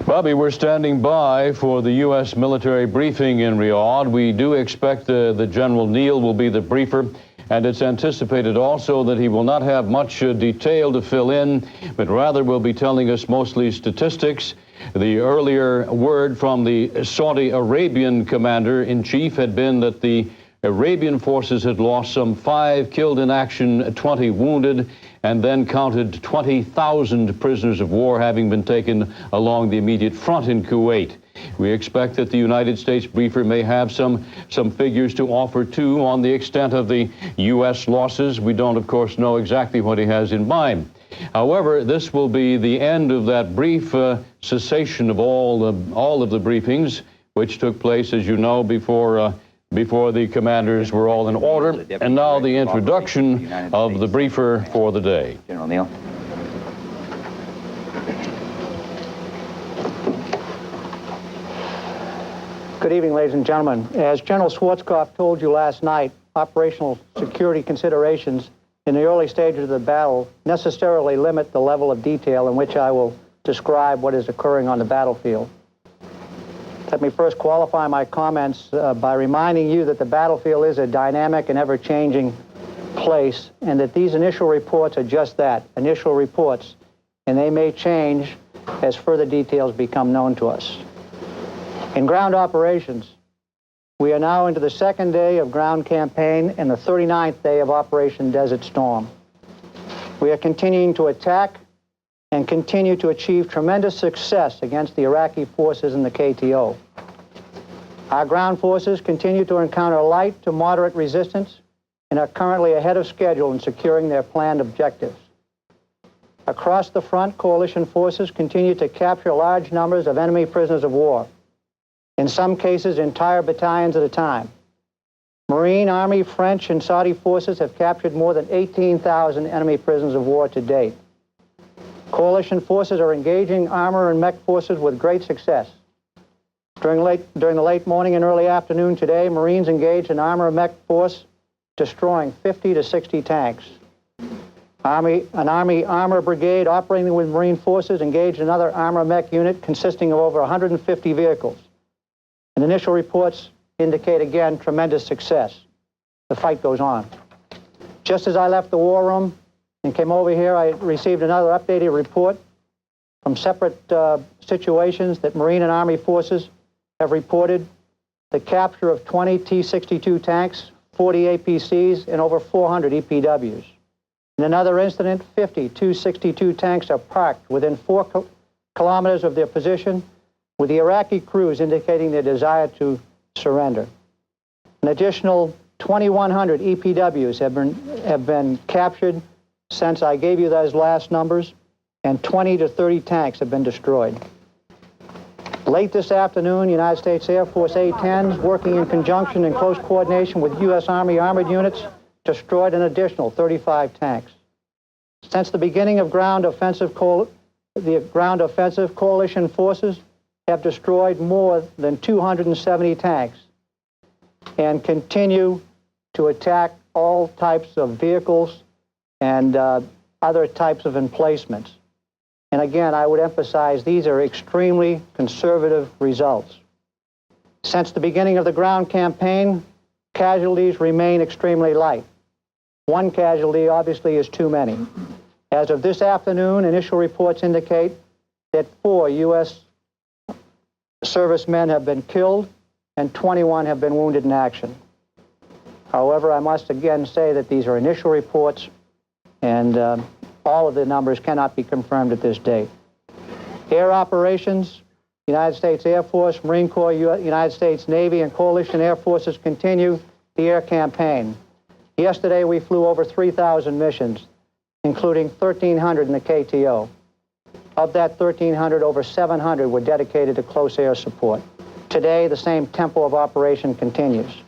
Bobby, we're standing by for the U.S. military briefing in Riyadh. We do expect the General Neal will be the briefer, and it's anticipated also that he will not have much detail to fill in, but rather will be telling us mostly statistics. The earlier word from the Saudi Arabian commander-in-chief had been that the Arabian forces had lost some 5 killed in action, 20 wounded, and then counted 20,000 prisoners of war having been taken along the immediate front in Kuwait. We expect that the United States briefer may have some figures to offer too on the extent of the U.S. losses. We don't, of course, know exactly what he has in mind. However, this will be the end of that brief cessation of all of the briefings, which took place, as you know, before the commanders were all in order. And now the introduction of the briefer for the day. General Neal. Good evening, ladies and gentlemen. As General Schwarzkopf told you last night, operational security considerations in the early stages of the battle necessarily limit the level of detail in which I will describe what is occurring on the battlefield. Let me first qualify my comments by reminding you that the battlefield is a dynamic and ever-changing place, and that these initial reports are just that, initial reports, and they may change as further details become known to us. In ground operations, we are now into the second day of ground campaign and the 39th day of Operation Desert Storm. We are continuing to attack and continue to achieve tremendous success against the Iraqi forces in the KTO. Our ground forces continue to encounter light to moderate resistance and are currently ahead of schedule in securing their planned objectives. Across the front, coalition forces continue to capture large numbers of enemy prisoners of war, in some cases entire battalions at a time. Marine, Army, French, and Saudi forces have captured more than 18,000 enemy prisoners of war to date. Coalition forces are engaging armor and mech forces with great success. During the late morning and early afternoon today, Marines engaged an armor and mech force destroying 50 to 60 tanks. An Army armor brigade operating with Marine forces engaged another armor mech unit consisting of over 150 vehicles. And initial reports indicate again tremendous success. The fight goes on. Just as I left the war room and came over here, I received another updated report from separate situations that Marine and Army forces have reported the capture of 20 T-62 tanks, 40 APCs, and over 400 EPWs. In another incident, 50 Tu-62 tanks are parked within 4 kilometers of their position, with the Iraqi crews indicating their desire to surrender. An additional 2,100 EPWs have been captured since I gave you those last numbers, and 20 to 30 tanks have been destroyed. Late this afternoon, United States Air Force A-10s, working in conjunction and close coordination with U.S. Army armored units, destroyed an additional 35 tanks. Since the beginning of ground offensive, coalition forces have destroyed more than 270 tanks and continue to attack all types of vehicles and other types of emplacements. And again, I would emphasize these are extremely conservative results. Since the beginning of the ground campaign, casualties remain extremely light. 1 casualty obviously is too many. As of this afternoon, initial reports indicate that 4 U.S. servicemen have been killed and 21 have been wounded in action. However, I must again say that these are initial reports, and all of the numbers cannot be confirmed at this date. Air operations, United States Air Force, Marine Corps, United States Navy, and coalition air forces continue the air campaign. Yesterday, we flew over 3,000 missions, including 1,300 in the KTO. Of that 1,300, over 700 were dedicated to close air support. Today, the same tempo of operation continues.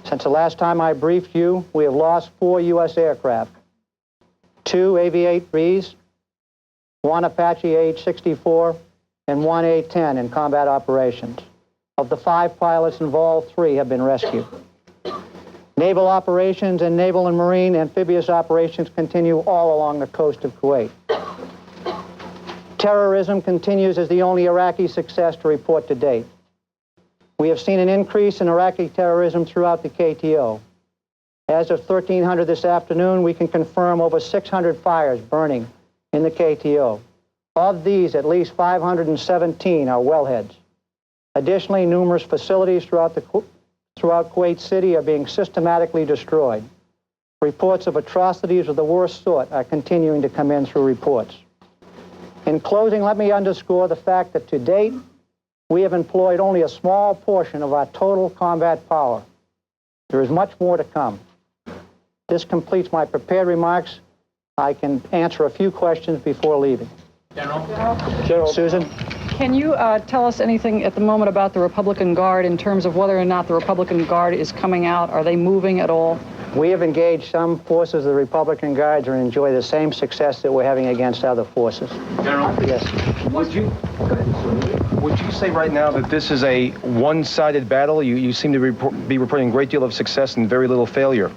Since the last time I briefed you, we have lost 4 U.S. aircraft, 2 AV-8Bs, 1 Apache AH-64, and 1 A-10 in combat operations. Of the 5 pilots involved, 3 have been rescued. Naval operations and naval and marine amphibious operations continue all along the coast of Kuwait. Terrorism continues as the only Iraqi success to report to date. We have seen an increase in Iraqi terrorism throughout the KTO. As of 1300 this afternoon, we can confirm over 600 fires burning in the KTO. Of these, at least 517 are wellheads. Additionally, numerous facilities throughout Kuwait City are being systematically destroyed. Reports of atrocities of the worst sort are continuing to come in through reports. In closing, let me underscore the fact that to date, we have employed only a small portion of our total combat power. There is much more to come. This completes my prepared remarks. I can answer a few questions before leaving. General. Susan? Can you tell us anything at the moment about the Republican Guard in terms of whether or not the Republican Guard is coming out? Are they moving at all? We have engaged some forces of the Republican Guards and enjoy the same success that we're having against other forces. General? Yes. Would you say right now that this is a one-sided battle? You seem to be reporting a great deal of success and very little failure.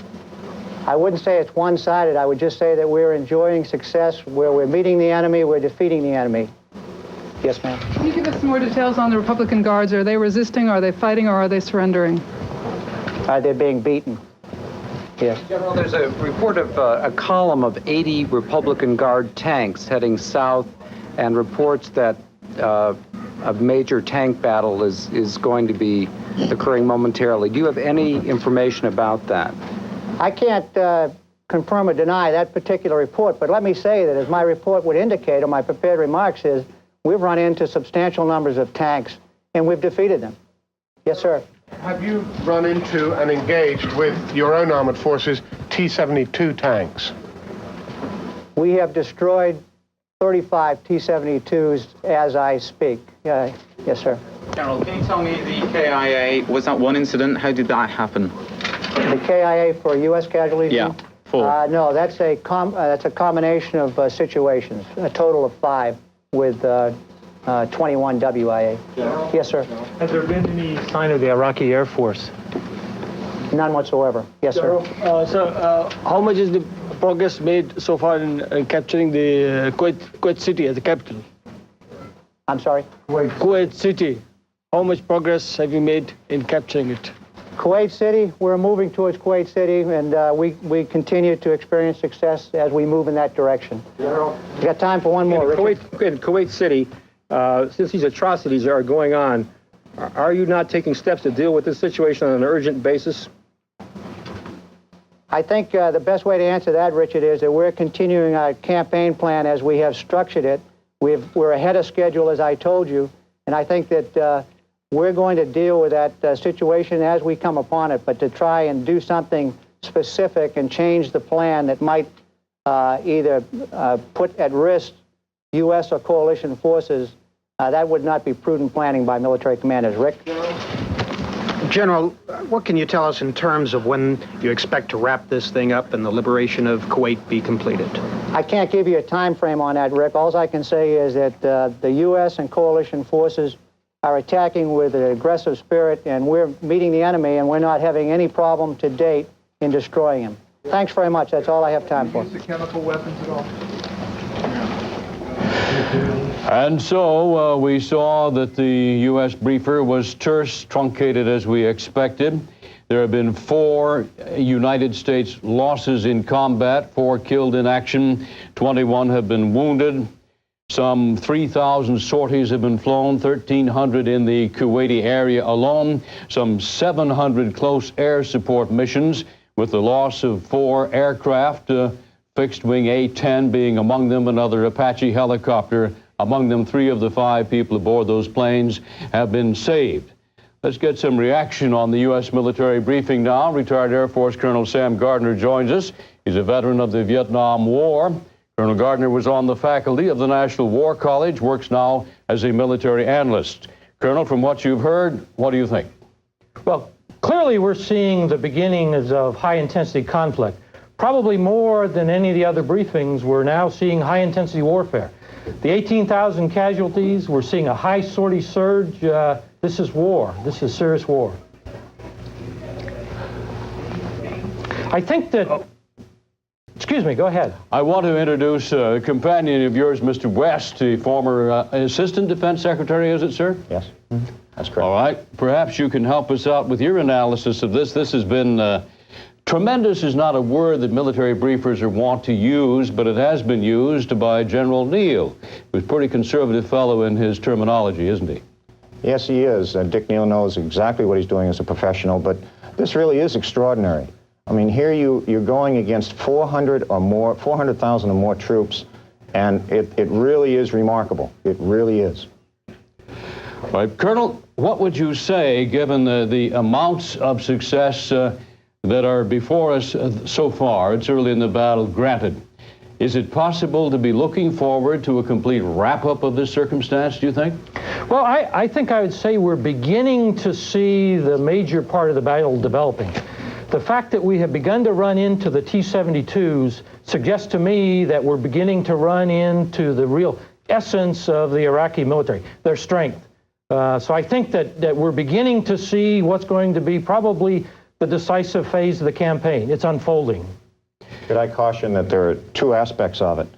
I wouldn't say it's one-sided. I would just say that we're enjoying success where we're meeting the enemy, we're defeating the enemy. Yes, ma'am. Can you give us some more details on the Republican Guards? Are they resisting, are they fighting, or are they surrendering? They're being beaten. Yes. General, there's a report of a column of 80 Republican Guard tanks heading south, and reports that a major tank battle is going to be occurring momentarily. Do you have any information about that? I can't confirm or deny that particular report, but let me say that as my report would indicate, or my prepared remarks is, we've run into substantial numbers of tanks, and we've defeated them. Yes, sir. Have you run into and engaged with your own armored forces T-72 tanks? We have destroyed 35 T-72s as I speak. Yes, sir. General, can you tell me the KIA, was that one incident? How did that happen? The KIA for U.S. casualties? Yeah, 4. No, that's a combination of situations, a total of 5 with 21 WIA. General? Yes, sir. Has there been any sign of the Iraqi Air Force? None whatsoever. Yes, sir. Sir, how much is the progress made so far in capturing the Kuwait City as the capital? I'm sorry? Kuwait City. How much progress have you made in capturing it? Kuwait City, we're moving towards Kuwait City, and we continue to experience success as we move in that direction. General? We got time for one more, Richard. Kuwait City, since these atrocities are going on, are you not taking steps to deal with this situation on an urgent basis? I think the best way to answer that, Richard, is that we're continuing our campaign plan as we have structured it. We're ahead of schedule, as I told you, and I think that we're going to deal with that situation as we come upon it, but to try and do something specific and change the plan that might either put at risk U.S. or coalition forces, that would not be prudent planning by military commanders. Rick? General, what can you tell us in terms of when you expect to wrap this thing up and the liberation of Kuwait be completed? I can't give you a time frame on that, Rick. All I can say is that the U.S. and coalition forces are attacking with an aggressive spirit, and we're meeting the enemy, and we're not having any problem to date in destroying him. Thanks very much. That's all I have time for. Use the chemical weapons at all? And so we saw that the U.S. briefer was terse, truncated as we expected. There have been 4 United States losses in combat, 4 killed in action, 21 have been wounded. Some 3,000 sorties have been flown, 1,300 in the Kuwaiti area alone, some 700 close air support missions, with the loss of 4 aircraft, fixed-wing A-10 being among them, another Apache helicopter. Among them, 3 of the 5 people aboard those planes have been saved. Let's get some reaction on the U.S. military briefing now. Retired Air Force Colonel Sam Gardiner joins us. He's a veteran of the Vietnam War. Colonel Gardiner was on the faculty of the National War College, works now as a military analyst. Colonel, from what you've heard, what do you think? Well, clearly we're seeing the beginnings of high-intensity conflict. Probably more than any of the other briefings, we're now seeing high-intensity warfare. The 18,000 casualties, we're seeing a high sortie surge. This is war. This is serious war. I think that... Excuse excuse me, go ahead. I want to introduce a companion of yours, Mr. West, the former Assistant Defense Secretary, is it, sir? Yes, that's correct. All right. Perhaps you can help us out with your analysis of this. This has been tremendous is not a word that military briefers are wont to use, but it has been used by General Neal, who's a pretty conservative fellow in his terminology, isn't he? Yes, he is. Dick Neal knows exactly what he's doing as a professional, but this really is extraordinary. I mean, here you're going against 400,000 or more troops, and it really is remarkable. It really is. All right, Colonel, what would you say, given the amounts of success that are before us so far? It's early in the battle, granted. Is it possible to be looking forward to a complete wrap-up of this circumstance, do you think? Well, I think I would say we're beginning to see the major part of the battle developing. The fact that we have begun to run into the T-72s suggests to me that we're beginning to run into the real essence of the Iraqi military, their strength. So I think that we're beginning to see what's going to be probably the decisive phase of the campaign. It's unfolding. Could I caution that there are two aspects of it?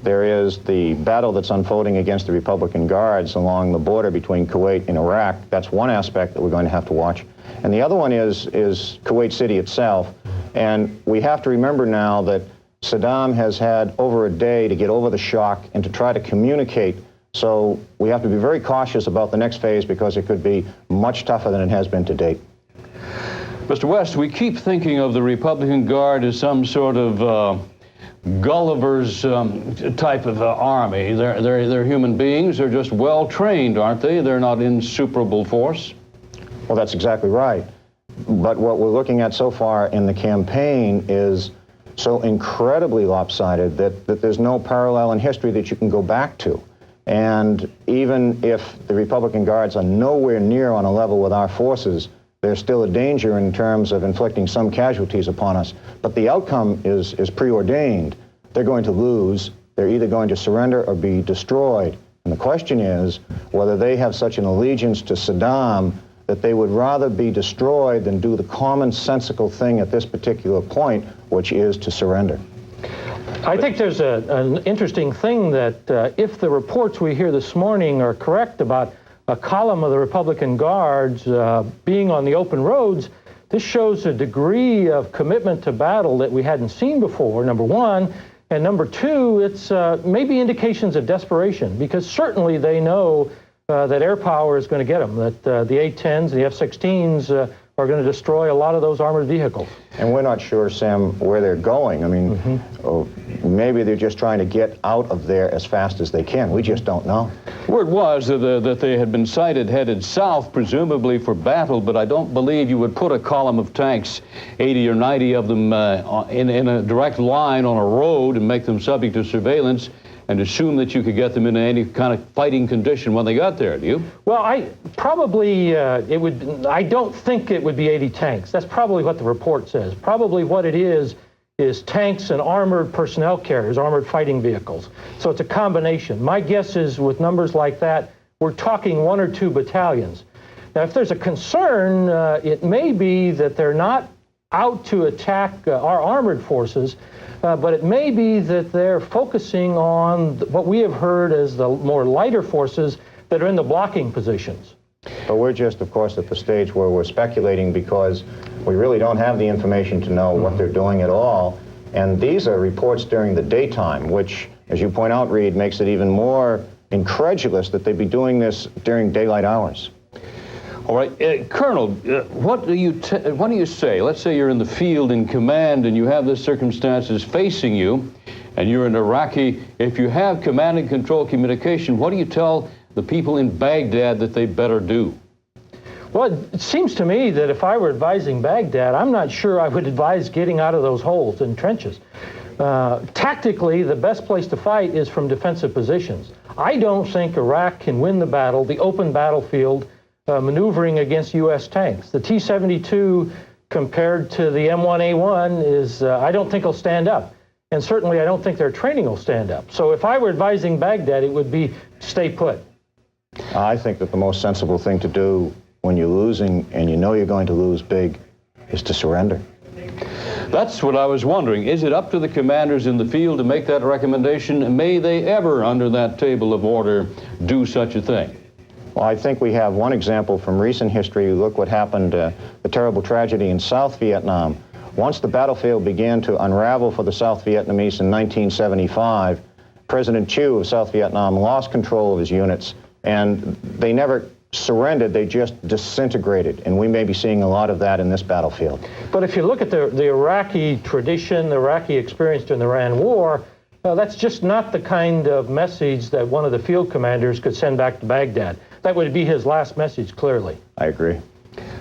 There is the battle that's unfolding against the Republican Guards along the border between Kuwait and Iraq. That's one aspect that we're going to have to watch. And the other one is Kuwait City itself. And we have to remember now that Saddam has had over a day to get over the shock and to try to communicate. So we have to be very cautious about the next phase because it could be much tougher than it has been to date. Mr. West, we keep thinking of the Republican Guard as some sort of Gulliver's type of army. They're human beings. They're just well-trained, aren't they? They're not insuperable force. Well, that's exactly right. But what we're looking at so far in the campaign is so incredibly lopsided that there's no parallel in history that you can go back to. And even if the Republican Guards are nowhere near on a level with our forces, there's still a danger in terms of inflicting some casualties upon us. But the outcome is preordained. They're going to lose. They're either going to surrender or be destroyed. And the question is whether they have such an allegiance to Saddam that they would rather be destroyed than do the commonsensical thing at this particular point, which is to surrender. I think there's an interesting thing that if the reports we hear this morning are correct about a column of the Republican Guards being on the open roads, this shows a degree of commitment to battle that we hadn't seen before, number one. And number two, it's maybe indications of desperation, because certainly they know that air power is going to get them, that the A-10s, the F-16s are going to destroy a lot of those armored vehicles. And we're not sure, Sam, where they're going. I mean, maybe they're just trying to get out of there as fast as they can. We just don't know. Word was that they had been sighted headed south, presumably for battle, but I don't believe you would put a column of tanks, 80 or 90 of them, in a direct line on a road and make them subject to surveillance and assume that you could get them in any kind of fighting condition when they got there, do you? Well, I don't think it would be 80 tanks. That's probably what the report says. Probably what it is tanks and armored personnel carriers, armored fighting vehicles. So it's a combination. My guess is with numbers like that, we're talking 1 or 2 battalions. Now, if there's a concern, it may be that they're not out to attack our armored forces, but it may be that they're focusing on what we have heard as the more lighter forces that are in the blocking positions. But we're just, of course, at the stage where we're speculating because we really don't have the information to know what they're doing at all. And these are reports during the daytime, which, as you point out, Reed, makes it even more incredulous that they'd be doing this during daylight hours. All right, Colonel, what do you say? Let's say you're in the field in command and you have the circumstances facing you and you're an Iraqi. If you have command and control communication, what do you tell the people in Baghdad that they better do? Well, it seems to me that if I were advising Baghdad, I'm not sure I would advise getting out of those holes and trenches. Tactically, the best place to fight is from defensive positions. I don't think Iraq can win the battle, the open battlefield, maneuvering against U.S. tanks. The T-72 compared to the M1A1 is, I don't think will stand up. And certainly I don't think their training will stand up. So if I were advising Baghdad, it would be stay put. I think that the most sensible thing to do when you're losing and you know you're going to lose big is to surrender. That's what I was wondering. Is it up to the commanders in the field to make that recommendation? May they ever, under that table of order, do such a thing? Well, I think we have one example from recent history. Look what happened, the terrible tragedy in South Vietnam. Once the battlefield began to unravel for the South Vietnamese in 1975, President Thieu of South Vietnam lost control of his units, and they never surrendered, they just disintegrated. And we may be seeing a lot of that in this battlefield. But if you look at the Iraqi tradition, the Iraqi experience during the Iran War, that's just not the kind of message that one of the field commanders could send back to Baghdad. That would be his last message, clearly. I agree.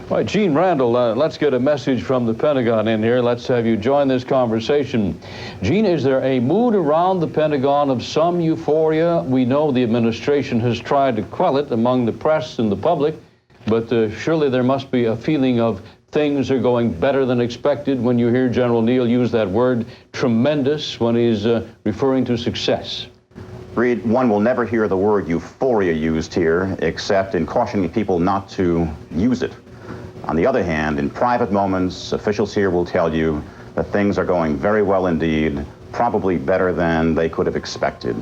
All right, Gene Randall, let's get a message from the Pentagon in here. Let's have you join this conversation. Gene, is there a mood around the Pentagon of some euphoria? We know the administration has tried to quell it among the press and the public, but surely there must be a feeling of things are going better than expected when you hear General Neal use that word tremendous when he's referring to success. Reed, one will never hear the word euphoria used here except in cautioning people not to use it. On the other hand, in private moments, officials here will tell you that things are going very well indeed, probably better than they could have expected.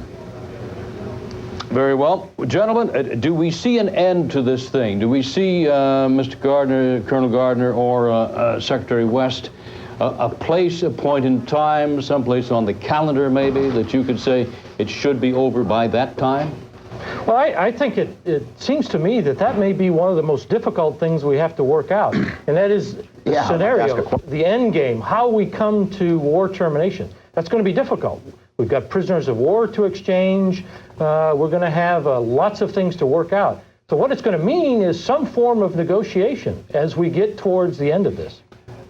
Very well. Gentlemen, do we see an end to this thing? Do we see, Mr. Gardiner, Colonel Gardiner, or Secretary West, a place, a point in time, someplace on the calendar maybe, that you could say it should be over by that time? Well, I think it seems to me that may be one of the most difficult things we have to work out, and that is the scenario, the end game, how we come to war termination. That's going to be difficult. We've got prisoners of war to exchange. We're going to have lots of things to work out. So what it's going to mean is some form of negotiation as we get towards the end of this.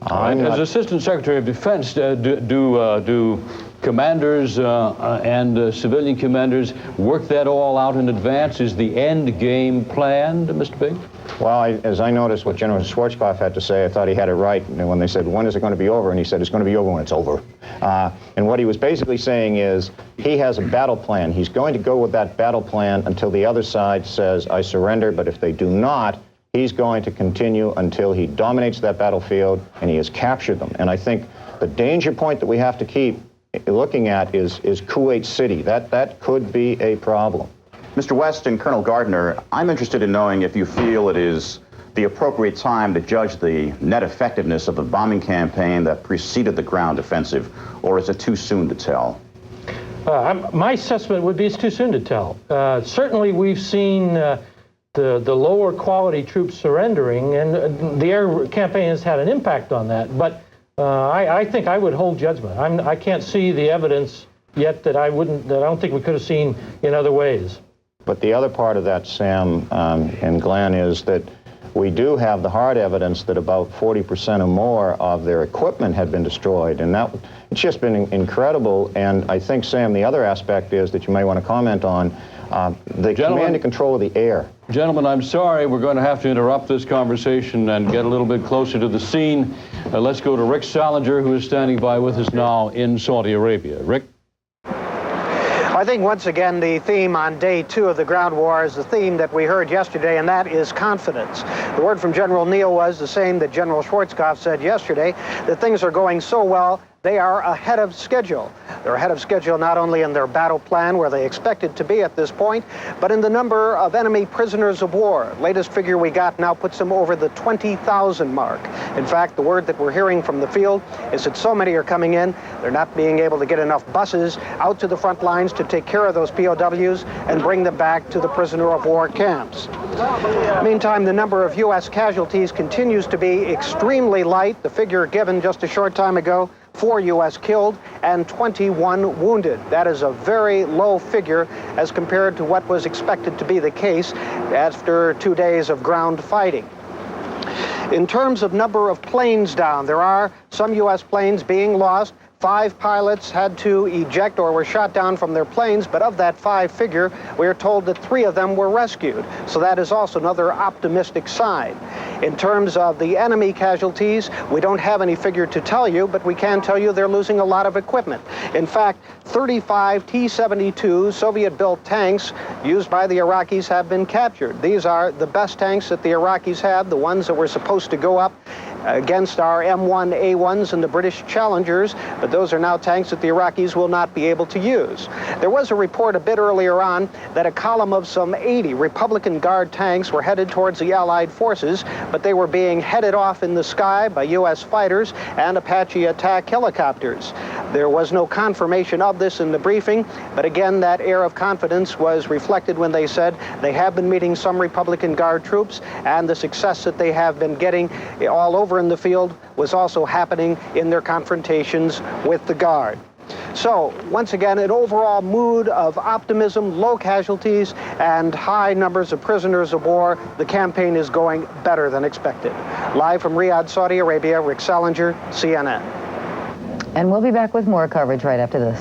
As Assistant Secretary of Defense, do commanders and civilian commanders work that all out in advance? Is the end game planned, Mr. Biggs? Well, as I noticed what General Schwarzkopf had to say, I thought he had it right when they said, when is it going to be over? And he said, it's going to be over when it's over. And what he was basically saying is he has a battle plan. He's going to go with that battle plan until the other side says, I surrender. But if they do not, he's going to continue until he dominates that battlefield and he has captured them. And I think the danger point that we have to keep looking at is Kuwait City. That could be a problem. Mr. West and Colonel Gardiner, I'm interested in knowing if you feel it is the appropriate time to judge the net effectiveness of the bombing campaign that preceded the ground offensive, or is it too soon to tell? My assessment would be it's too soon to tell. Certainly we've seen the lower quality troops surrendering, and the air campaign has had an impact on that. But I think I would hold judgment. I can't see the evidence yet that I don't think we could have seen in other ways. But the other part of that, Sam and Glenn, is that we do have the hard evidence that about 40% or more of their equipment had been destroyed. And it's just been incredible. And I think, Sam, the other aspect is that you may want to comment on the command and control of the air. Gentlemen, I'm sorry, we're going to have to interrupt this conversation and get a little bit closer to the scene. Let's go to Rick Salinger, who is standing by with us now in Saudi Arabia. Rick? I think once again the theme on day 2 of the ground war is the theme that we heard yesterday, and that is confidence. The word from General Neal was the same that General Schwarzkopf said yesterday, that things are going so well they are ahead of schedule. They're ahead of schedule not only in their battle plan, where they expected to be at this point, but in the number of enemy prisoners of war. Latest figure we got now puts them over the 20,000 mark. In fact, the word that we're hearing from the field is that so many are coming in, they're not being able to get enough buses out to the front lines to take care of those POWs and bring them back to the prisoner of war camps. Meantime, the number of U.S. casualties continues to be extremely light. The figure given just a short time ago, 4 U.S. killed and 21 wounded. That is a very low figure as compared to what was expected to be the case after 2 days of ground fighting. In terms of number of planes down, there are some U.S. planes being lost. 5 pilots had to eject or were shot down from their planes, but of that 5 figure, we are told that 3 of them were rescued. So that is also another optimistic sign. In terms of the enemy casualties, we don't have any figure to tell you, but we can tell you they're losing a lot of equipment. In fact, 35 T-72 Soviet-built tanks used by the Iraqis have been captured. These are the best tanks that the Iraqis have, the ones that were supposed to go up against our M1A1s and the British Challengers, but those are now tanks that the Iraqis will not be able to use. There was a report a bit earlier on that a column of some 80 Republican Guard tanks were headed towards the Allied forces, but they were being headed off in the sky by U.S. fighters and Apache attack helicopters. There was no confirmation of this in the briefing, but again, that air of confidence was reflected when they said they have been meeting some Republican Guard troops, and the success that they have been getting all over in the field was also happening in their confrontations with the Guard. So, once again, an overall mood of optimism, low casualties, and high numbers of prisoners of war. The campaign is going better than expected. Live from Riyadh, Saudi Arabia, Rick Salinger, CNN. And we'll be back with more coverage right after this.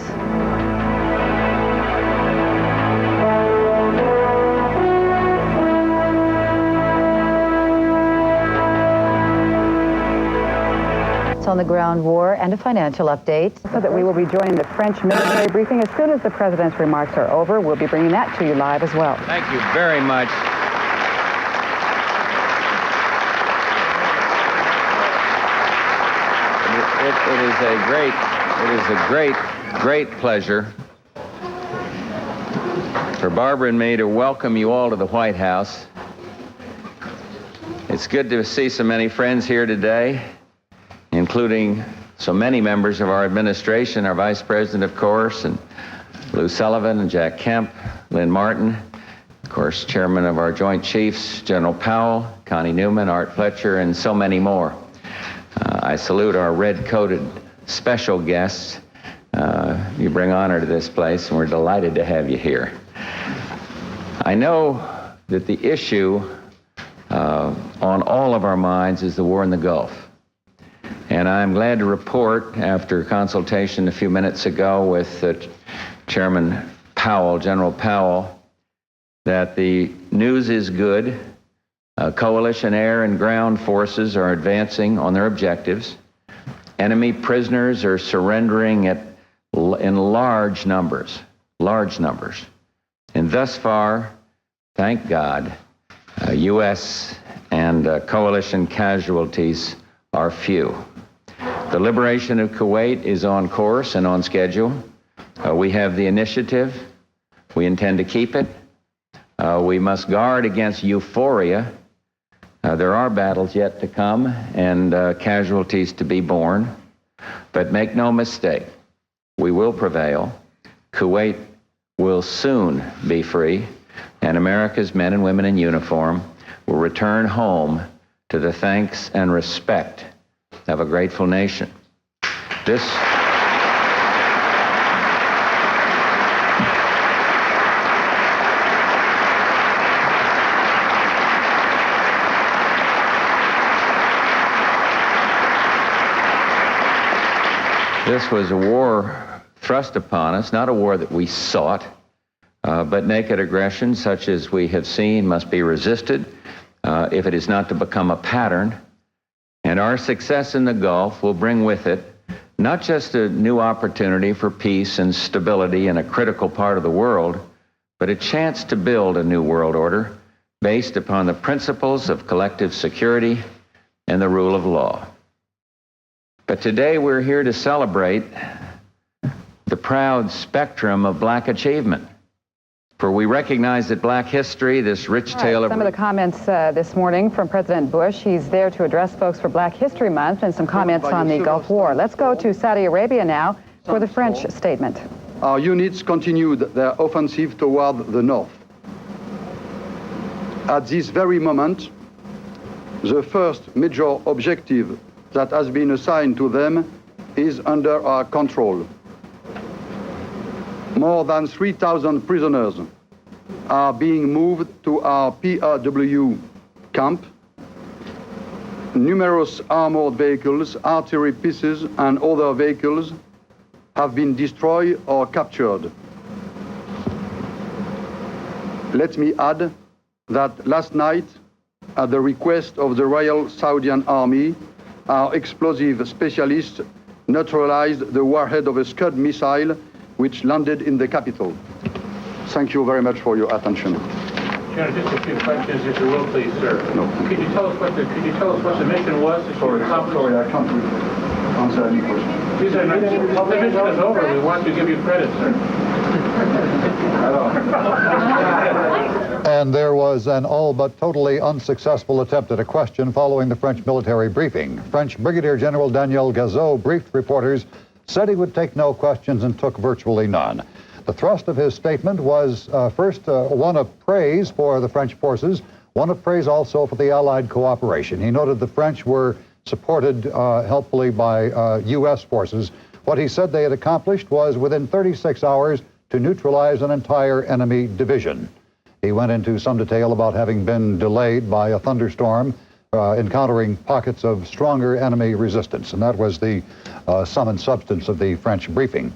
On the ground war and a financial update. So that we will be joining the French military briefing as soon as the president's remarks are over. We'll be bringing that to you live as well. Thank you very much. It is a great pleasure for Barbara and me to welcome you all to the White House. It's good to see so many friends here today, including so many members of our administration, our Vice President, of course, and Lou Sullivan and Jack Kemp, Lynn Martin, of course, Chairman of our Joint Chiefs, General Powell, Connie Newman, Art Fletcher, and so many more. I salute our red-coated special guests. You bring honor to this place, and we're delighted to have you here. I know that the issue on all of our minds is the war in the Gulf. And I'm glad to report, after consultation a few minutes ago with Chairman Powell, General Powell, that the news is good. Coalition air and ground forces are advancing on their objectives. Enemy prisoners are surrendering in large numbers. And thus far, thank God, U.S. and coalition casualties are few. The liberation of Kuwait is on course and on schedule. We have the initiative. We intend to keep it. We must guard against euphoria. There are battles yet to come and casualties to be borne. But make no mistake, we will prevail. Kuwait will soon be free, and America's men and women in uniform will return home to the thanks and respect of a grateful nation. This was a war thrust upon us, not a war that we sought, but naked aggression such as we have seen must be resisted if it is not to become a pattern. And our success in the Gulf will bring with it not just a new opportunity for peace and stability in a critical part of the world, but a chance to build a new world order based upon the principles of collective security and the rule of law. But today we're here to celebrate the proud spectrum of black achievement. For we recognize that black history, this rich tale of... Some of the comments this morning from President Bush. He's there to address folks for Black History Month, and some comments on the Gulf War. Let's go to Saudi Arabia now for the French statement. Our units continued their offensive toward the north. At this very moment, the first major objective that has been assigned to them is under our control. More than 3,000 prisoners are being moved to our PRW camp. Numerous armored vehicles, artillery pieces, and other vehicles have been destroyed or captured. Let me add that last night, at the request of the Royal Saudian Army, our explosive specialists neutralized the warhead of a Scud missile which landed in the capital. Thank you very much for your attention. Chairman, just a few questions, if you will, please, sir. No. Could you tell us what the mission was? Sorry, I can't answer any question. These are not, the mission is over. We want to give you credit, sir. And there was an all but totally unsuccessful attempt at a question following the French military briefing. French Brigadier General Daniel Gazot briefed reporters, said he would take no questions and took virtually none. The thrust of his statement was first one of praise for the French forces, one of praise also for the Allied cooperation. He noted the French were supported helpfully by U.S. forces. What he said they had accomplished was within 36 hours to neutralize an entire enemy division. He went into some detail about having been delayed by a thunderstorm, encountering pockets of stronger enemy resistance, and that was the sum and substance of the French briefing.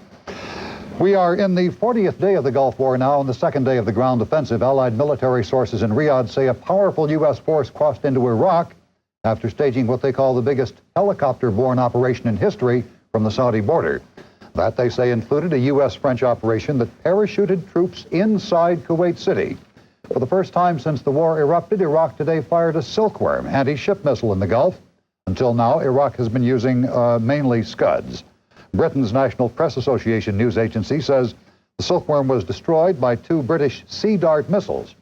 We are in the 40th day of the Gulf War now, on the second day of the ground offensive. Allied military sources in Riyadh say a powerful U.S. force crossed into Iraq after staging what they call the biggest helicopter-borne operation in history from the Saudi border. That, they say, included a U.S.-French operation that parachuted troops inside Kuwait City. For the first time since the war erupted, Iraq today fired a Silkworm anti-ship missile in the Gulf. Until now, Iraq has been using mainly Scuds. Britain's National Press Association news agency says the Silkworm was destroyed by 2 British Sea Dart missiles.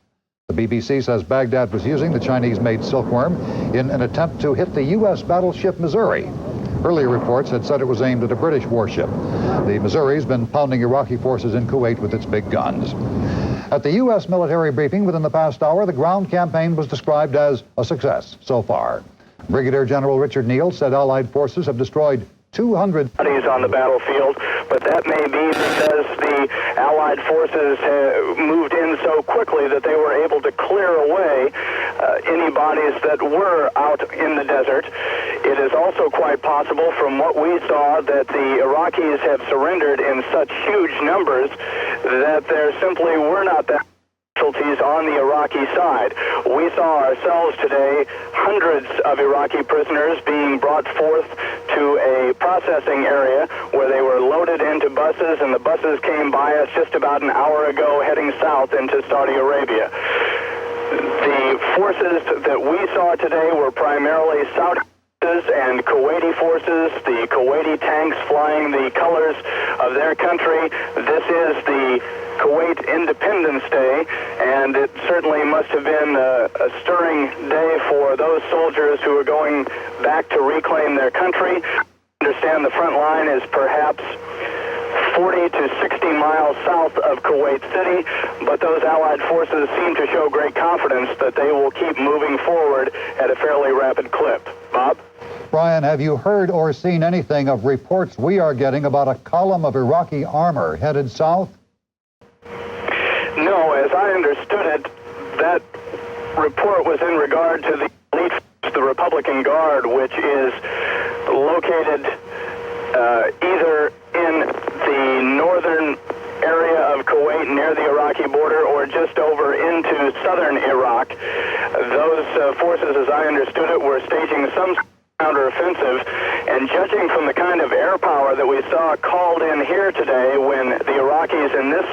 The BBC says Baghdad was using the Chinese-made Silkworm in an attempt to hit the U.S. battleship Missouri. Earlier reports had said it was aimed at a British warship. The Missouri's been pounding Iraqi forces in Kuwait with its big guns. At the U.S. military briefing within the past hour, the ground campaign was described as a success so far. Brigadier General Richard Neal said Allied forces have destroyed 200 bodies on the battlefield, but that may be because the Allied forces moved in so quickly that they were able to clear away any bodies that were out in the desert. It is also quite possible from what we saw that the Iraqis have surrendered in such huge numbers that there simply were not that casualties on the Iraqi side. We saw ourselves today hundreds of Iraqi prisoners being brought forth to a processing area where they were loaded into buses, and the buses came by us just about an hour ago heading south into Saudi Arabia. The forces that we saw today were primarily Saudi and Kuwaiti forces, the Kuwaiti tanks flying the colors of their country. This is the Kuwait Independence Day, and it certainly must have been a stirring day for those soldiers who are going back to reclaim their country. I understand the front line is perhaps 40 to 60 miles south of Kuwait City, but those Allied forces seem to show great confidence that they will keep moving forward at a fairly rapid clip. Bob? Brian, have you heard or seen anything of reports we are getting about a column of Iraqi armor headed south? No, as I understood it, that report was in regard to the elite, the Republican Guard, which is located either in the northern area of Kuwait near the Iraqi border or just over into southern Iraq. Those forces, as I understood it, were staging some counteroffensive, and judging from the kind of air power that we saw called in here today when the Iraqis in this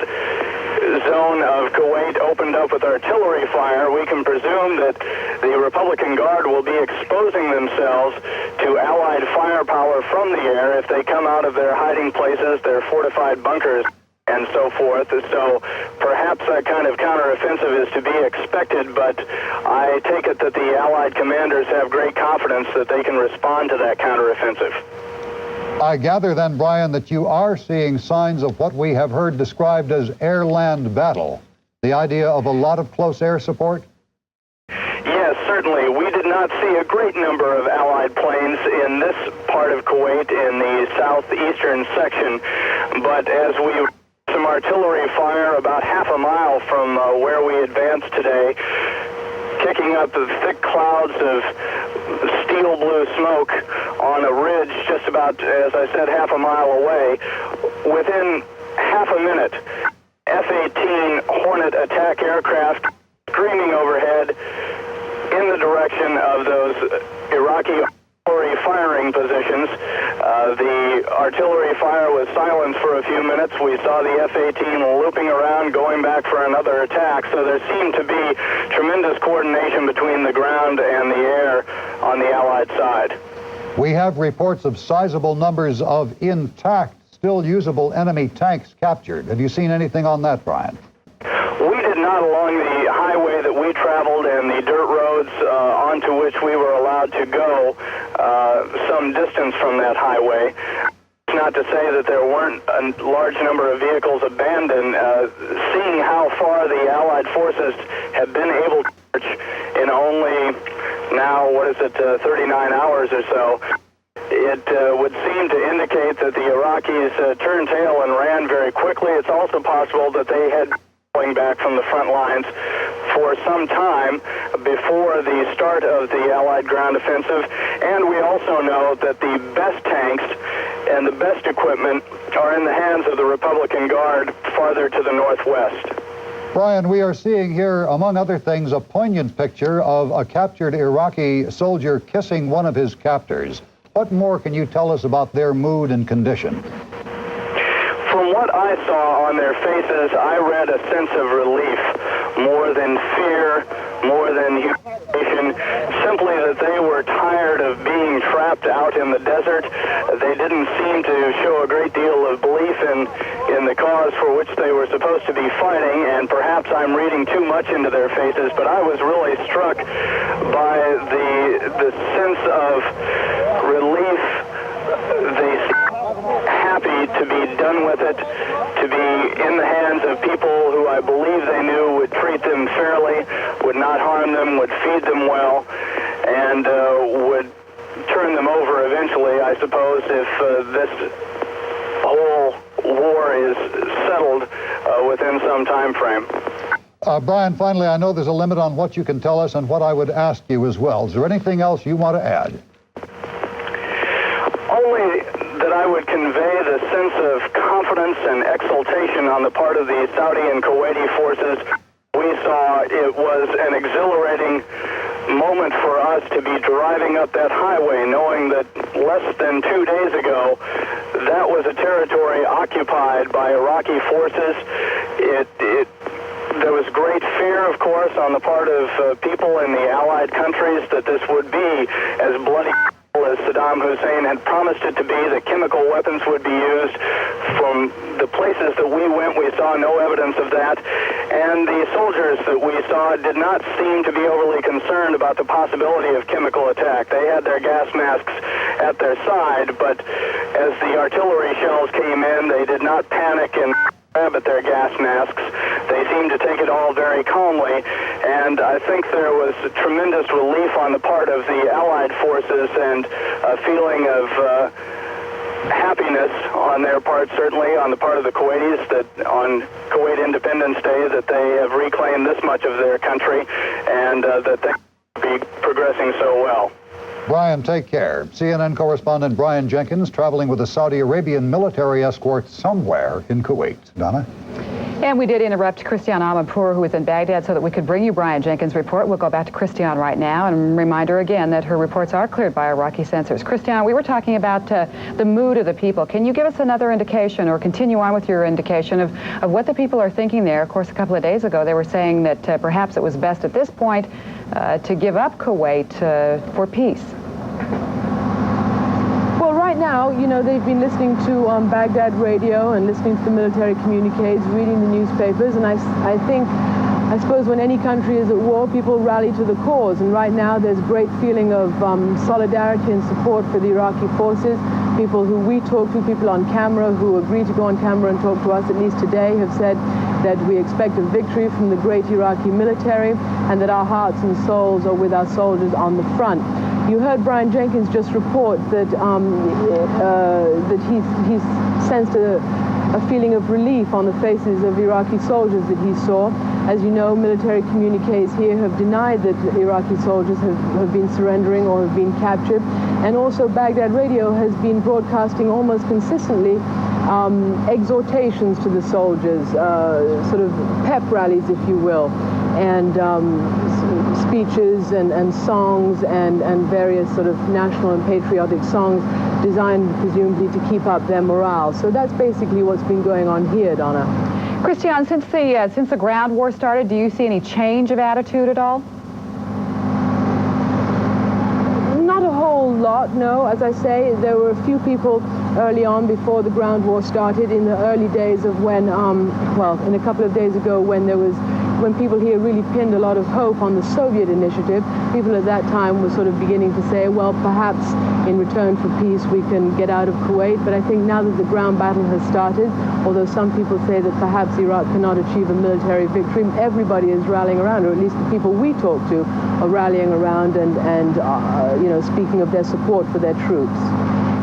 zone of Kuwait opened up with artillery fire, we can presume that the Republican Guard will be exposing themselves to Allied firepower from the air if they come out of their hiding places, their fortified bunkers, and so forth. So perhaps that kind of counteroffensive is to be expected, but I take it that the Allied commanders have great confidence that they can respond to that counteroffensive. I gather then, Brian, that you are seeing signs of what we have heard described as air-land battle, the idea of a lot of close air support? Yes, certainly. We did not see a great number of Allied planes in this part of Kuwait in the southeastern section, but as we some artillery fire about half a mile from where we advanced today, kicking up the thick clouds of steel blue smoke on a ridge just about, as I said, half a mile away. Within half a minute, F-18 Hornet attack aircraft screaming overhead in the direction of those Iraqi artillery firing positions. The artillery fire was silenced for a few minutes. We saw the F-18 looping around, going back for an another attack. So there seemed to be tremendous coordination between the ground and the air on the Allied side. We have reports of sizable numbers of intact, still usable enemy tanks captured. Have you seen anything on that, Brian? We did not along the highway that we traveled and the dirt roads onto which we were allowed to go some distance from that highway. Not to say that there weren't a large number of vehicles abandoned. Seeing how far the Allied forces have been able to march in only now, 39 hours or so, it would seem to indicate that the Iraqis turned tail and ran very quickly. It's also possible that they had been going back from the front lines for some time before the start of the Allied ground offensive. And we also know that the best tanks and the best equipment are in the hands of the Republican Guard farther to the northwest. Brian, we are seeing here, among other things, a poignant picture of a captured Iraqi soldier kissing one of his captors. What more can you tell us about their mood and condition? From what I saw on their faces, I read a sense of relief, more than fear, more than humiliation, simply that they were tired of being trapped out in the desert. They didn't seem to show a great deal of belief in the cause for which they were supposed to be fighting, and perhaps I'm reading too much into their faces, but I was really struck by the sense of relief. They happy to be done with it, to be in the hands of people who I believe they knew would treat them fairly, would not harm them, would feed them well, and would turn them over eventually, I suppose, if this whole war is settled within some time frame. Brian, finally, I know there's a limit on what you can tell us and what I would ask you as well. Is there anything else you want to add? Only that I would convey the sense of confidence and exultation on the part of the Saudi and Kuwaiti forces. We saw it was an exhilarating moment for us to be driving up that highway, knowing that less than 2 days ago, that was a territory occupied by Iraqi forces. There was great fear, of course, on the part of people in the Allied countries that this would be as bloody as Saddam Hussein had promised it to be, that chemical weapons would be used. From the places that we went, we saw no evidence of that. And the soldiers that we saw did not seem to be overly concerned about the possibility of chemical attack. They had their gas masks at their side, but as the artillery shells came in, they did not panic and grab at their gas masks. They seemed to take it all very calmly, and I think there was tremendous relief on the part of the Allied forces and a feeling of happiness on their part, certainly on the part of the Kuwaitis, that on Kuwait Independence Day that they have reclaimed this much of their country and that they be progressing so well. Brian, take care. CNN correspondent Brian Jenkins traveling with a Saudi Arabian military escort somewhere in Kuwait. Donna? And we did interrupt Christiane Amanpour, who was in Baghdad, so that we could bring you Brian Jenkins' report. We'll go back to Christiane right now and remind her again that her reports are cleared by Iraqi censors. Christiane, we were talking about the mood of the people. Can you give us another indication or continue on with your indication of what the people are thinking there? Of course, a couple of days ago, they were saying that perhaps it was best at this point to give up Kuwait for peace. Well, right now, you know, they've been listening to Baghdad radio and listening to the military communiques, reading the newspapers, and I suppose when any country is at war, people rally to the cause, and right now there's great feeling of solidarity and support for the Iraqi forces. People who we talk to, people on camera who agree to go on camera and talk to us, at least today, have said that we expect a victory from the great Iraqi military and that our hearts and souls are with our soldiers on the front. You heard Brian Jenkins just report that he's sensed a feeling of relief on the faces of Iraqi soldiers that he saw. As you know, military communiques here have denied that Iraqi soldiers have been surrendering or have been captured. And also Baghdad radio has been broadcasting almost consistently exhortations to the soldiers, sort of pep rallies, if you will, and speeches and songs and various sort of national and patriotic songs designed presumably to keep up their morale. So that's basically what's been going on here, Donna. Christian, since the ground war started, do you see any change of attitude at all? Not a whole lot, no. As I say, there were a few people early on before the ground war started, in the early days of when, in a couple of days ago when people here really pinned a lot of hope on the Soviet initiative. People at that time were sort of beginning to say, well, perhaps in return for peace we can get out of Kuwait. But I think now that the ground battle has started, although some people say that perhaps Iraq cannot achieve a military victory, everybody is rallying around, or at least the people we talk to are rallying around and speaking of their support for their troops.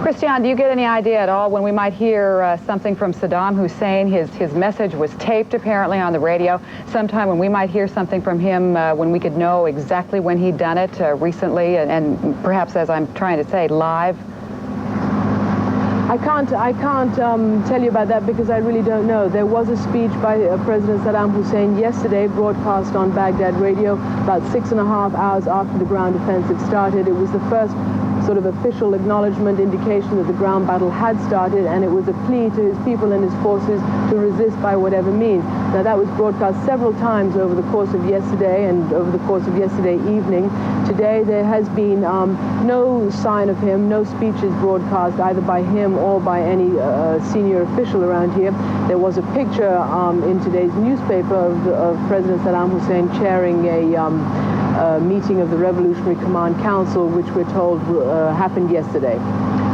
Christian, do you get any idea at all when we might hear something from Saddam Hussein? His message was taped apparently on the radio. Sometime when we might hear something from him when we could know exactly when he'd done it recently and perhaps, as I'm trying to say, live? I can't tell you about that because I really don't know. There was a speech by President Saddam Hussein yesterday broadcast on Baghdad radio about 6.5 hours after the ground offensive started. It was the first sort of official acknowledgement, indication that the ground battle had started, and it was a plea to his people and his forces to resist by whatever means. Now that was broadcast several times over the course of yesterday and over the course of yesterday evening. Today there has been no sign of him, no speeches broadcast either by him or by any senior official around here. There was a picture in today's newspaper of President Saddam Hussein chairing a meeting of the Revolutionary Command Council, which we're told happened yesterday.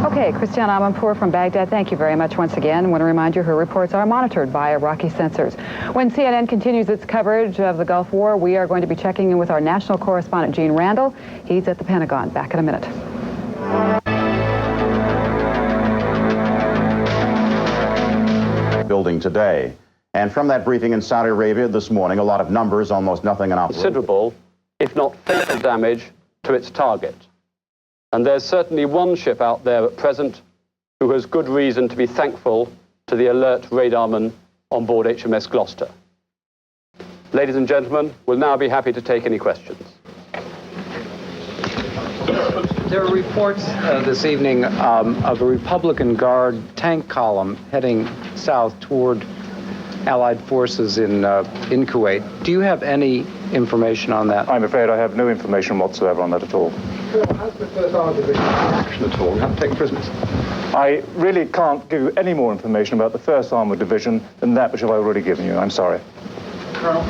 Okay, Christiane Amanpour from Baghdad, thank you very much once again. I want to remind you her reports are monitored by Iraqi censors. When CNN continues its coverage of the Gulf War, we are going to be checking in with our national correspondent, Gene Randall. He's at the Pentagon. Back in a minute. Building today. And from that briefing in Saudi Arabia this morning, a lot of numbers, almost nothing in operation. Considerable, if not fatal damage to its target. And there's certainly one ship out there at present who has good reason to be thankful to the alert radarman on board HMS Gloucester. Ladies and gentlemen, we'll now be happy to take any questions. There are reports this evening of a Republican Guard tank column heading south toward Allied forces in Kuwait. Do you have any information on that? I'm afraid I have no information whatsoever on that at all. Has the First Army Division action at all? Have taken prisoners? I really can't give you any more information about the 1st Armored Division than that which I've already given you. I'm sorry. Colonel?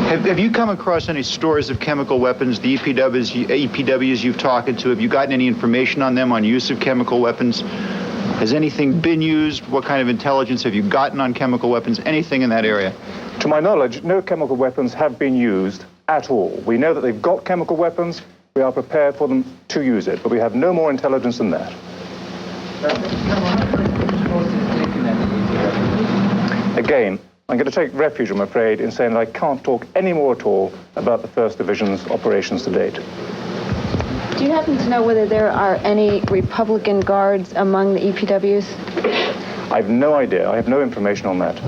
Have you come across any stories of chemical weapons, the EPWs you've talked to? Have you gotten any information on them, on use of chemical weapons? Has anything been used? What kind of intelligence have you gotten on chemical weapons? Anything in that area? To my knowledge, no chemical weapons have been used at all. We know that they've got chemical weapons. We are prepared for them to use it, but we have no more intelligence than that. Again, I'm going to take refuge, I'm afraid, in saying that I can't talk any more at all about the 1st Division's operations to date. Do you happen to know whether there are any Republican Guards among the EPWs? I have no idea. I have no information on that.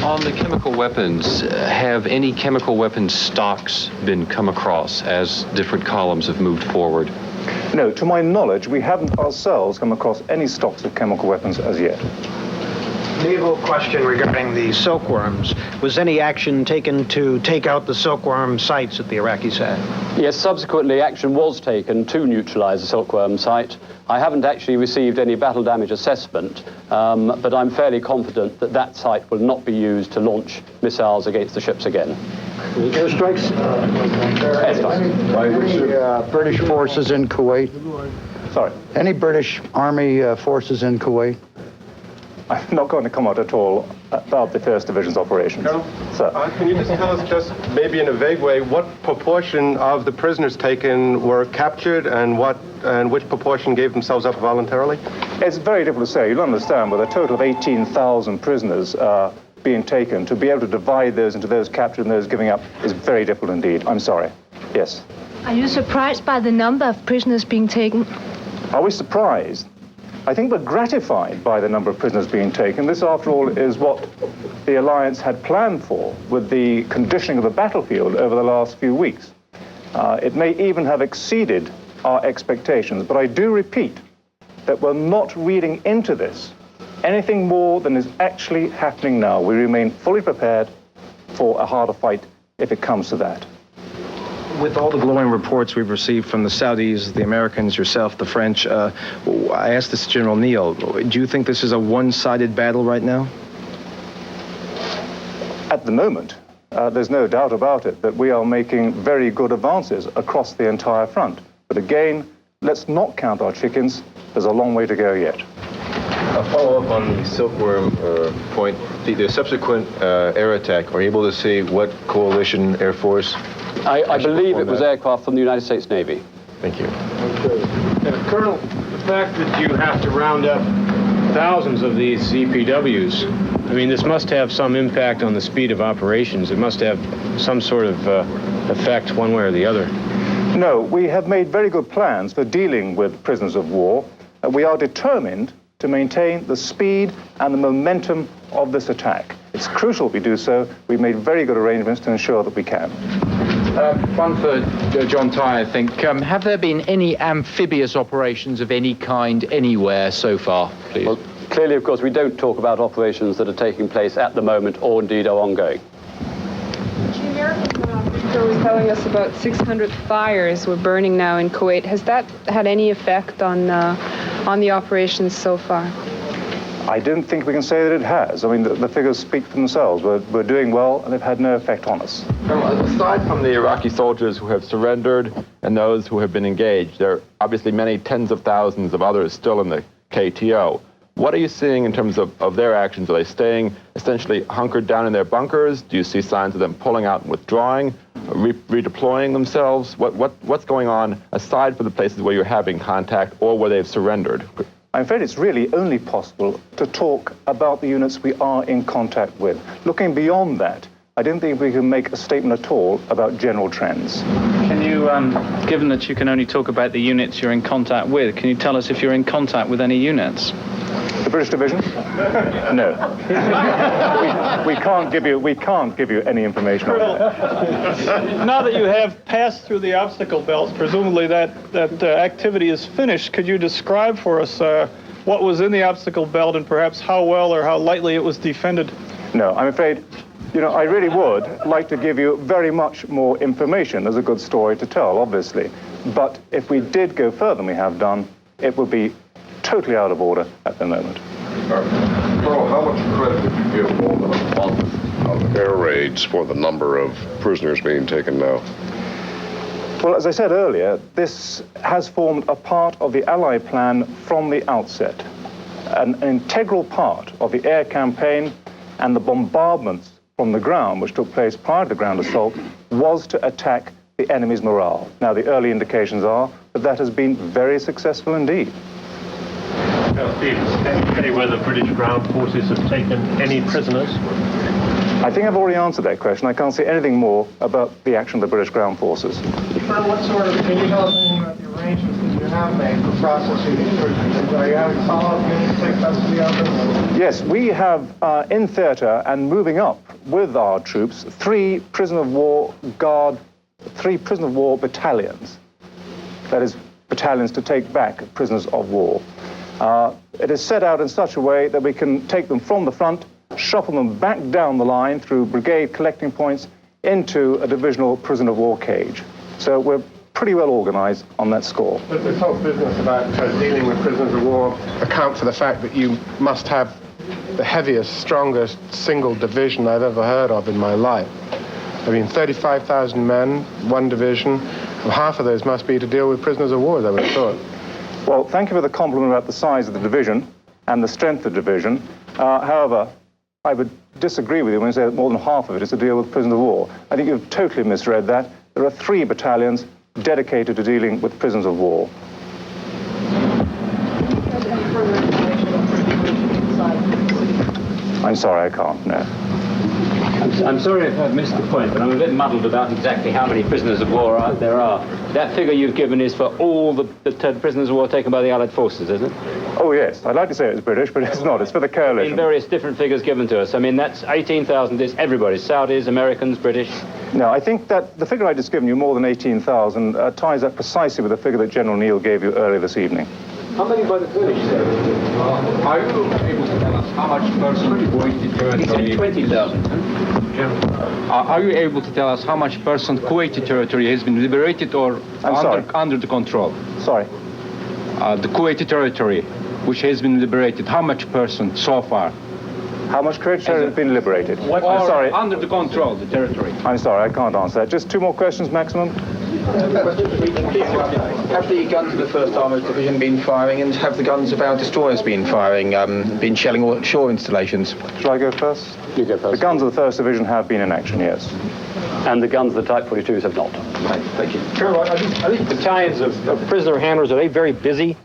On the chemical weapons, have any chemical weapons stocks been come across as different columns have moved forward? No, to my knowledge, we haven't ourselves come across any stocks of chemical weapons as yet. Naval question regarding the silkworms. Was any action taken to take out the silkworm sites that the Iraqis had? Yes, subsequently action was taken to neutralize the silkworm site. I haven't actually received any battle damage assessment, but I'm fairly confident that that site will not be used to launch missiles against the ships again. Airstrikes? Any British forces in Kuwait? Sorry? Any British Army forces in Kuwait? I'm not going to comment at all about the 1st Division's operations. Colonel, sir. Can you just tell us, just maybe in a vague way, what proportion of the prisoners taken were captured and which proportion gave themselves up voluntarily? It's very difficult to say. You'll understand, with a total of 18,000 prisoners being taken, to be able to divide those into those captured and those giving up is very difficult indeed. I'm sorry. Yes. Are you surprised by the number of prisoners being taken? Are we surprised? I think we're gratified by the number of prisoners being taken. This, after all, is what the alliance had planned for with the conditioning of the battlefield over the last few weeks. It may even have exceeded our expectations, but I do repeat that we're not reading into this anything more than is actually happening now. We remain fully prepared for a harder fight if it comes to that. With all the glowing reports we've received from the Saudis, the Americans, yourself, the French, I asked this to General Neal, do you think this is a one-sided battle right now? At the moment, there's no doubt about it that we are making very good advances across the entire front. But again, let's not count our chickens. There's a long way to go yet. A follow-up on the silkworm point. The subsequent air attack, are you able to see what coalition air force? I believe it was aircraft from the United States Navy. Thank you. Colonel, the fact that you have to round up thousands of these EPWs, I mean, this must have some impact on the speed of operations. It must have some sort of effect one way or the other. No, we have made very good plans for dealing with prisoners of war. We are determined to maintain the speed and the momentum of this attack. It's crucial we do so. We've made very good arrangements to ensure that we can. One for John Tye, I think. Have there been any amphibious operations of any kind anywhere so far, please? Well, clearly, of course, we don't talk about operations that are taking place at the moment or indeed are ongoing. The American officer was telling us about 600 fires were burning now in Kuwait. Has that had any effect on the operations so far? I don't think we can say that it has. I mean, the figures speak for themselves. We're doing well, and they've had no effect on us. Aside from the Iraqi soldiers who have surrendered and those who have been engaged, there are obviously many tens of thousands of others still in the KTO. What are you seeing in terms of their actions? Are they staying essentially hunkered down in their bunkers? Do you see signs of them pulling out and withdrawing, redeploying themselves? What's going on aside from the places where you're having contact or where they've surrendered? I'm afraid it's really only possible to talk about the units we are in contact with. Looking beyond that, I don't think we can make a statement at all about general trends. Can you, given that you can only talk about the units you're in contact with, can you tell us if you're in contact with any units? The British division? No. we can't give you any information on that. Now that you have passed through the obstacle belts, presumably that activity is finished. Could you describe for us what was in the obstacle belt and perhaps how well or how lightly it was defended? No, I'm afraid, I really would like to give you very much more information. There's a good story to tell, obviously. But if we did go further than we have done, it would be totally out of order at the moment. Colonel, how much credit did you give on the month of air raids for the number of prisoners being taken now? Well, as I said earlier, this has formed a part of the Allied plan from the outset. An integral part of the air campaign and the bombardments from the ground, which took place prior to the ground assault, was to attack the enemy's morale. Now, the early indications are that that has been very successful indeed. Steve, can you say whether British ground forces have taken any prisoners? I think I've already answered that question. I can't say anything more about the action of the British ground forces. Can you tell us anything about the arrangements that you have made for processing these prisoners? Are you having follow-up units take custody of them? Yes, we have in theater and moving up with our troops three prisoner of war battalions. That is, battalions to take back prisoners of war. It is set out in such a way that we can take them from the front, shuffle them back down the line through brigade collecting points into a divisional prisoner of war cage. So we're pretty well organized on that score. But this whole business about dealing with prisoners of war account for the fact that you must have the heaviest, strongest single division I've ever heard of in my life. I mean, 35,000 men, one division, and half of those must be to deal with prisoners of war, as I would have thought. Well, thank you for the compliment about the size of the division and the strength of the division. However, I would disagree with you when you say that more than half of it is to deal with prisoners of war. I think you've totally misread that. There are 3 battalions dedicated to dealing with prisoners of war. I'm sorry, I can't, no. I'm sorry if I've missed the point, but I'm a bit muddled about exactly how many prisoners of war there are. That figure you've given is for all the prisoners of war taken by the Allied forces, isn't it? Oh, yes. I'd like to say it's British, but it's not. It's for the coalition. In various different figures given to us. I mean, that's 18,000 is everybody. Saudis, Americans, British. No, I think that the figure I just given you, more than 18,000, ties up precisely with the figure that General Neal gave you earlier this evening. How many by the British, sir? Are you able to tell us how much person Kuwaiti territory? 20,000. Are you able to tell us how much percent Kuwaiti territory has been liberated or under the control? Sorry. The Kuwaiti territory, which has been liberated, how much percent so far? How much Kuwaiti territory has been liberated? I'm sorry. Under the control, the territory. I'm sorry, I can't answer that. Just 2 more questions maximum. Have the guns of the 1st Armoured Division been firing, and have the guns of our destroyers been firing, been shelling all shore installations? Shall I go first? You go first. The guns of the 1st Division have been in action, yes. And the guns of the Type 42s have not. Right, thank you. Colonel, are these battalions of prisoner handlers, are they very busy?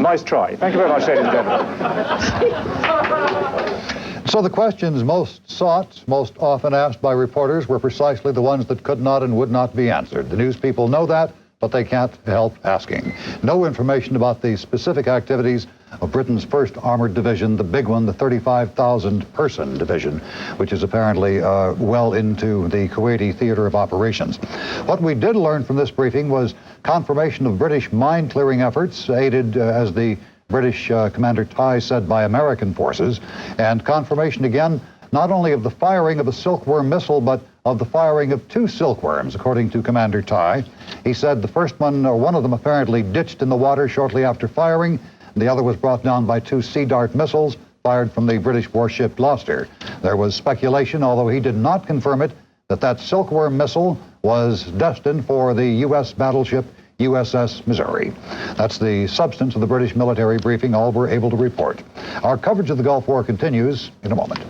Nice try. Thank you very much, ladies and gentlemen. So the questions most sought, most often asked by reporters were precisely the ones that could not and would not be answered. The news people know that, but they can't help asking. No information about the specific activities of Britain's 1st Armored Division, the big one, the 35,000-person division, which is apparently well into the Kuwaiti theater of operations. What we did learn from this briefing was confirmation of British mine-clearing efforts, aided, as the British Commander Tai said, by American forces, and confirmation again not only of the firing of a silkworm missile, but of the firing of 2 silkworms, according to Commander Tai. He said the first one, or one of them, apparently ditched in the water shortly after firing. The other was brought down by 2 Sea Dart missiles fired from the British warship Gloucester. There was speculation, although he did not confirm it, that that silkworm missile was destined for the U.S. battleship USS Missouri. That's the substance of the British military briefing, all we're able to report. Our coverage of the Gulf War continues in a moment.